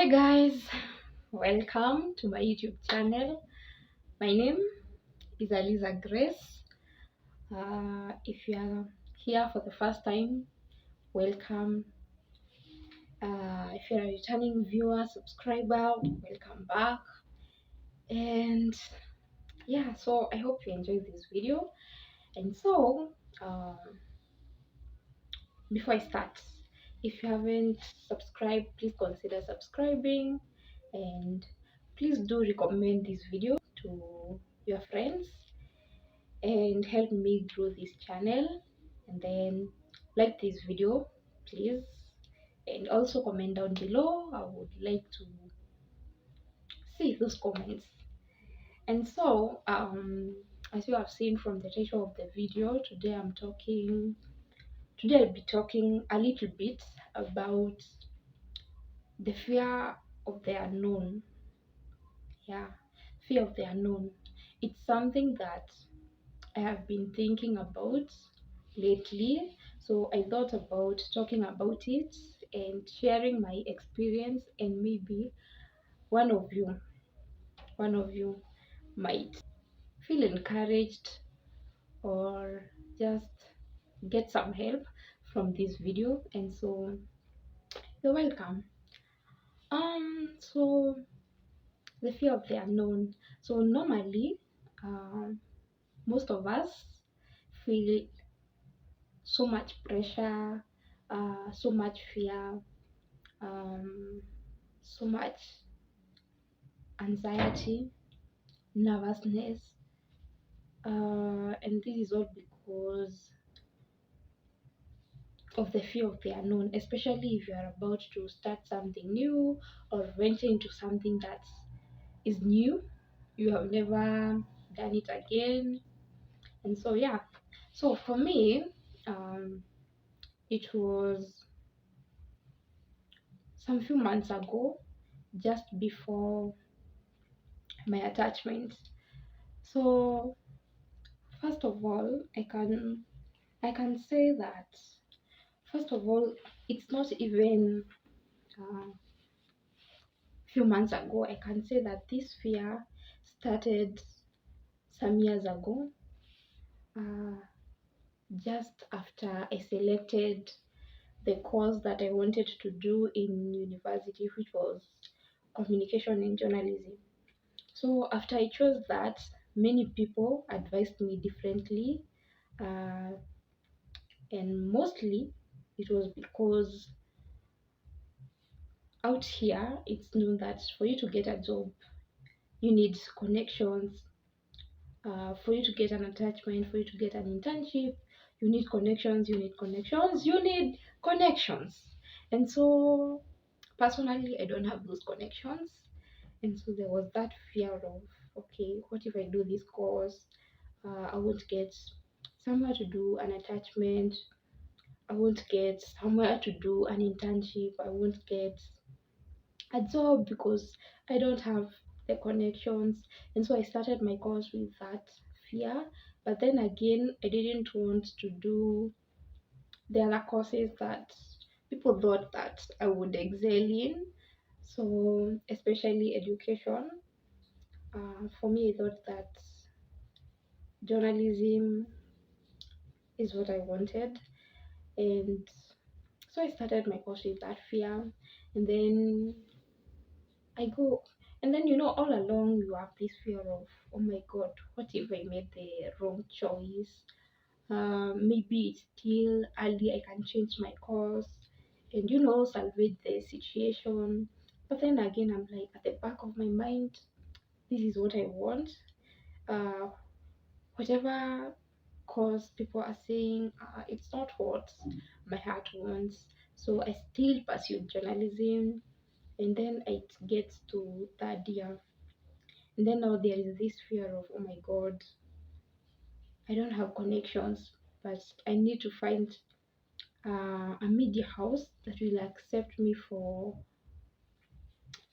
Hi guys, welcome to my YouTube channel. My name is Aleeza Grace. If you are here for the first time, welcome. If you're a returning viewer, subscriber, welcome back. And yeah, so I hope you enjoyed this video. And so, um, before I start, if you haven't subscribed, please consider subscribing, and please do recommend this video to your friends and help me grow this channel. And then like this video, please, and also comment down below. I would like to see those comments. And so as you have seen from the title of the video, today I'll be talking a little bit about the fear of the unknown. Yeah, fear of the unknown. It's something that I have been thinking about lately. So I thought about talking about it and sharing my experience, and maybe one of you, one of you might feel encouraged or just get some help from this video. And so you're welcome. So the fear of the unknown. So normally, um, most of us feel so much pressure, so much fear, um, so much anxiety, nervousness, and this is all because of the fear of the unknown, especially if you are about to start something new or venture into something that is new. You have never done it again. And so, yeah. So for me, it was some few months ago, just before my attachment. So first of all, I can say that first of all, it's not even a few months ago. I can say that this fear started some years ago, uh, just after I selected the course that I wanted to do in university, which was communication and journalism. So after I chose that, many people advised me differently, uh, and mostly it was because out here it's known that for you to get a job, you need connections. For you to get an attachment, for you to get an internship, you need connections, you need connections, you need connections. And so personally, I don't have those connections. And so there was that fear of, okay, what if I do this course? I won't get somewhere to do an attachment. I won't get somewhere to do an internship. I won't get a job because I don't have the connections. And so I started my course with that fear. But then again, I didn't want to do the other courses that people thought that I would excel in. So, especially education. For me, I thought that journalism is what I wanted. And so I started my course with that fear. And then I go, and then all along you have this fear of, oh my God, what if I made the wrong choice? Maybe it's still early, I can change my course and salvage the situation. But then again, I'm like, at the back of my mind, this is what I want. Uh, Whatever course people are saying, it's not what my heart wants. So I still pursued journalism, and then it gets to third year, and then now there is this fear of, oh my God, I don't have connections, but I need to find a media house that will accept me for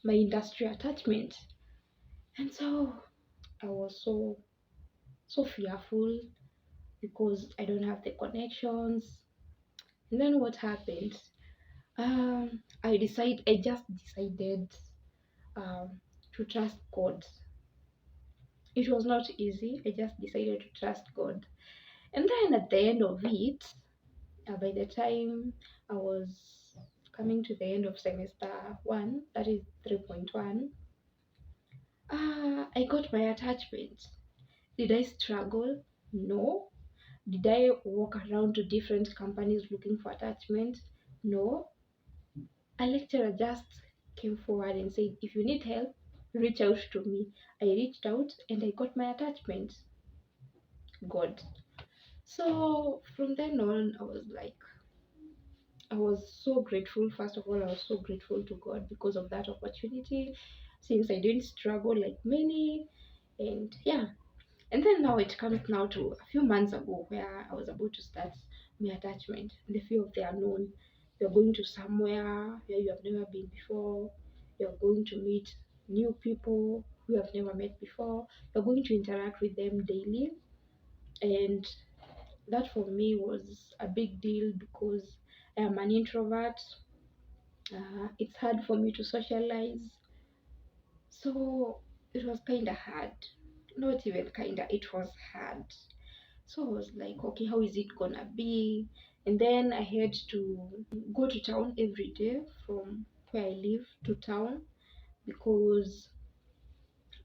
my industry attachment. And so I was so fearful because I don't have the connections. And then what happened? I just decided um, to trust God. It was not easy. I just decided to trust God. And then at the end of it, by the time I was coming to the end of semester one, that is 3.1, I got my attachment. Did I struggle? No. Did I walk around to different companies looking for attachment? No. A lecturer just came forward and said, if you need help, reach out to me. I reached out and I got my attachment. God. So from then on, I was so grateful. First of all, I was so grateful to God because of that opportunity, since I didn't struggle like many. And yeah, and then now it comes now to a few months ago where I was about to start my attachment. The fear of the unknown. You're going to somewhere where you have never been before. You're going to meet new people who you have never met before. You're going to interact with them daily. And that for me was a big deal because I am an introvert. It's hard for me to socialize. So it was kind of hard. Not even kind of, it was hard. So I was like, okay, how is it gonna be? And then I had to go to town every day from where I live to town because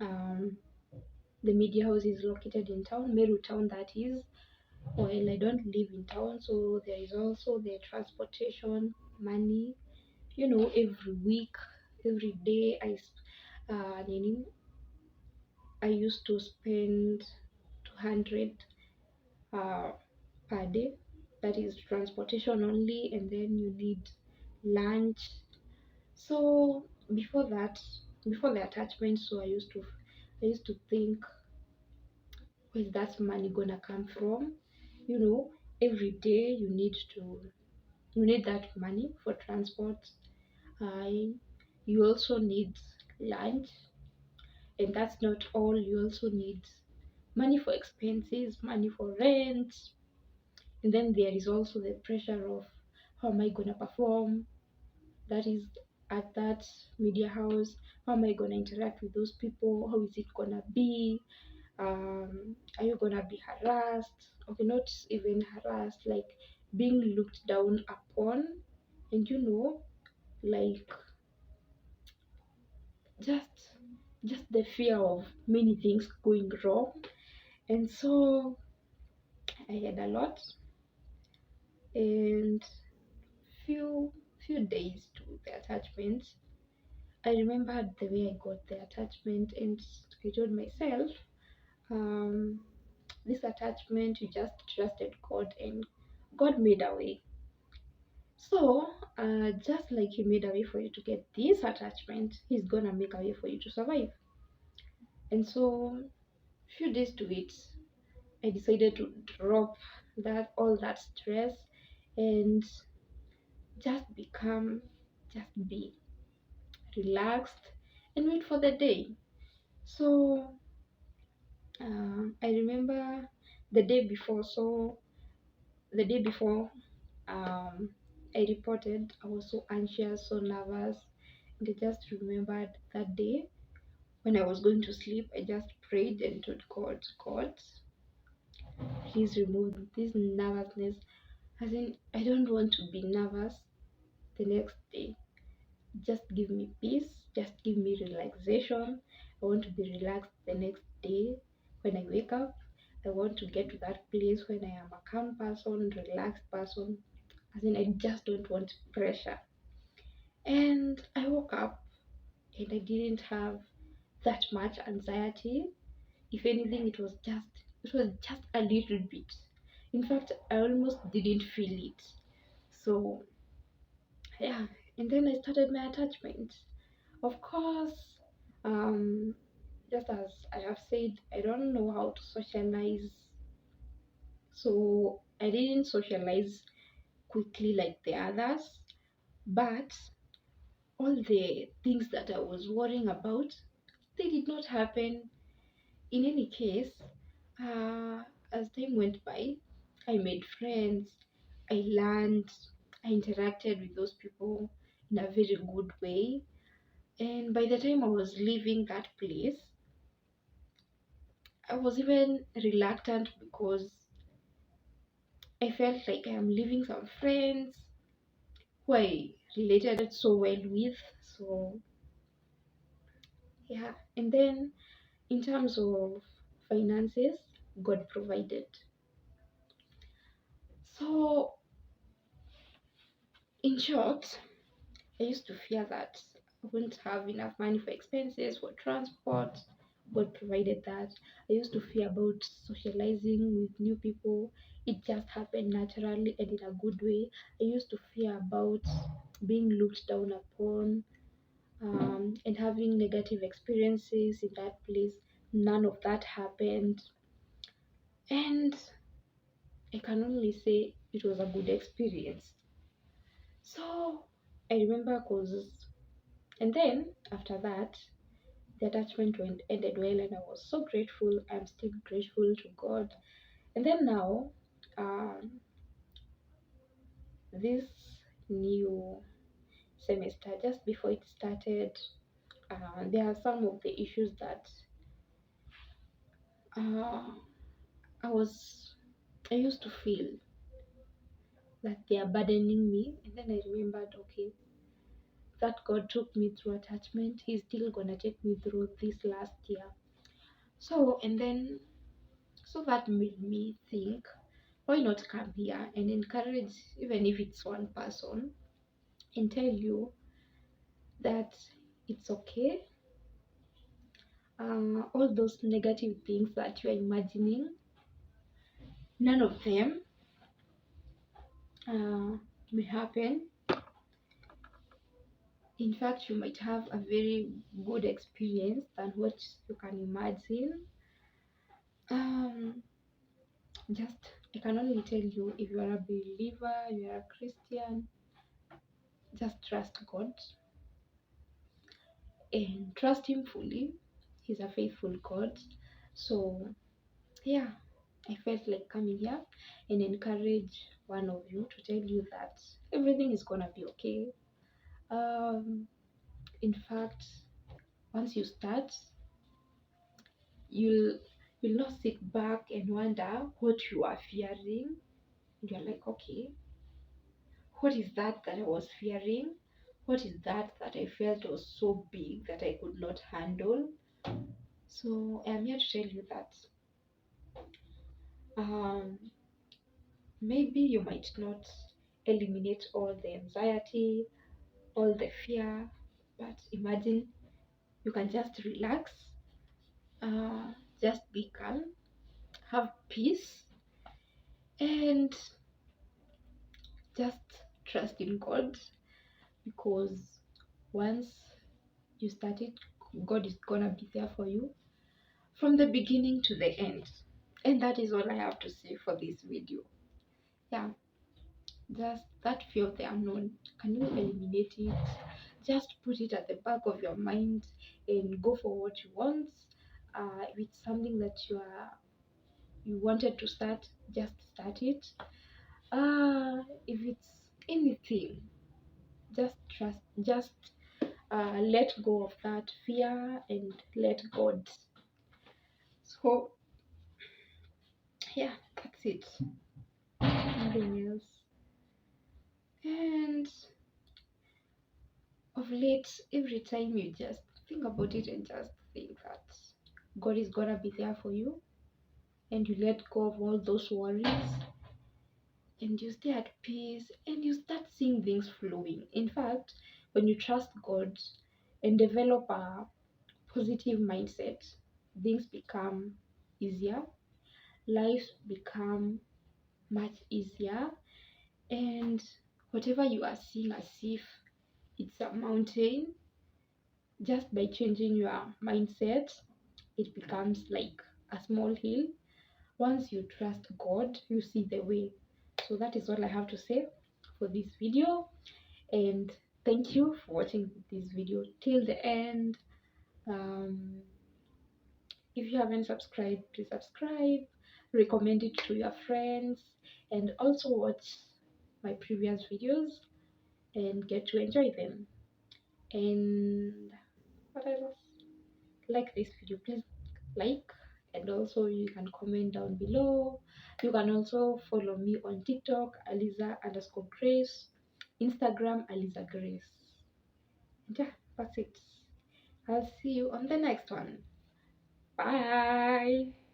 um, the media house is located in town, Meru town that is. Well, I don't live in town, so there is also the transportation money. Every week, every day, I used to spend 200 uh, per day. That is transportation only, and then you need lunch. So before the attachment, so I used to think, where's that money gonna come from? You know, every day you need that money for transport. I You also need lunch, and that's not all. You also need money for expenses, money for rent, and then there is also the pressure of how am I gonna perform? That is at that media house. How am I gonna interact with those people? How is it gonna be? Are you gonna be harassed? Okay, not even harassed, like being looked down upon, and like just just the fear of many things going wrong. And so I had a lot, and few days to the attachment. I remembered the way I got the attachment, and I told myself, um, this attachment, you just trusted God, and God made a way. So, just like He made a way for you to get this attachment, He's gonna make a way for you to survive. And so, few days to it, I decided to drop all that stress and just become, just be relaxed and wait for the day. So I remember the day before. So the day before, um, I reported, I was so anxious, so nervous, and I just remembered that day when I was going to sleep. I just prayed and told God, God, please remove this nervousness. As in, I don't want to be nervous the next day. Just give me peace, just give me relaxation. I want to be relaxed the next day when I wake up. I want to get to that place when I am a calm person, relaxed person. As in, I just don't want pressure. And I woke up and I didn't have that much anxiety. If anything, it was just a little bit. In fact, I almost didn't feel it. So yeah, and then I started my attachment. Of course, um, just as I have said, I don't know how to socialize, so I didn't socialize quickly like the others. But all the things that I was worrying about, they did not happen. In any case, as time went by, I made friends, I learned, I interacted with those people in a very good way. And by the time I was leaving that place, I was even reluctant because I felt like I am leaving some friends who I related so well with. So yeah, and then in terms of finances, God provided. So in short, I used to fear that I wouldn't have enough money for expenses, for transport. God provided that. I used to fear about socializing with new people. It just happened naturally and in a good way. I used to fear about being looked down upon, and having negative experiences in that place. None of that happened. And I can only say it was a good experience. So I remember because, and then after that, the attachment went ended well, and I was so grateful. I'm still grateful to God. And then now, um, this new semester, just before it started, there are some of the issues that uh, I was I used to feel that they are burdening me, and then I remembered, okay, that God took me through attachment, He's still gonna take me through this last year. So, and then, so that made me think, why not come here and encourage, even if it's one person, and tell you that it's okay. All those negative things that you're imagining, none of them may happen. In fact, you might have a very good experience than what you can imagine. Um, just, I can only tell you, if you are a believer, you are a Christian, just trust God and trust Him fully. He's a faithful God. So, yeah, I felt like coming here and encourage one of you to tell you that everything is gonna be okay. Um, in fact, once you start, you'll you'll not sit back and wonder what you are fearing. You're like, okay, what is that that I was fearing? What is that that I felt was so big that I could not handle? So I'm here to tell you that um, maybe you might not eliminate all the anxiety, all the fear, but imagine you can just relax, uh, just be calm, have peace, and just trust in God, because once you start it, God is gonna be there for you from the beginning to the end. And that is all I have to say for this video. Yeah, just that fear of the unknown. Can you eliminate it? Just put it at the back of your mind and go for what you want. If it's something that you wanted to start, just start it. If it's anything, just trust, just let go of that fear and let God. So yeah, that's it. Nothing else. And of late, every time you just think about it and just think that God is gonna be there for you, and you let go of all those worries, and you stay at peace, and you start seeing things flowing. In fact, when you trust God and develop a positive mindset, things become easier, life become much easier, and whatever you are seeing as if it's a mountain, just by changing your mindset, it becomes like a small hill. Once you trust God, you see the way. So that is all I have to say for this video, and thank you for watching this video till the end. um, if you haven't subscribed, please subscribe, recommend it to your friends, and also watch my previous videos and get to enjoy them. And what else? Like this video, please like, and also you can comment down below. You can also follow me on TikTok, Aleeza_Grace, Instagram, Aleeza Grace. And yeah, that's it. I'll see you on the next one. Bye.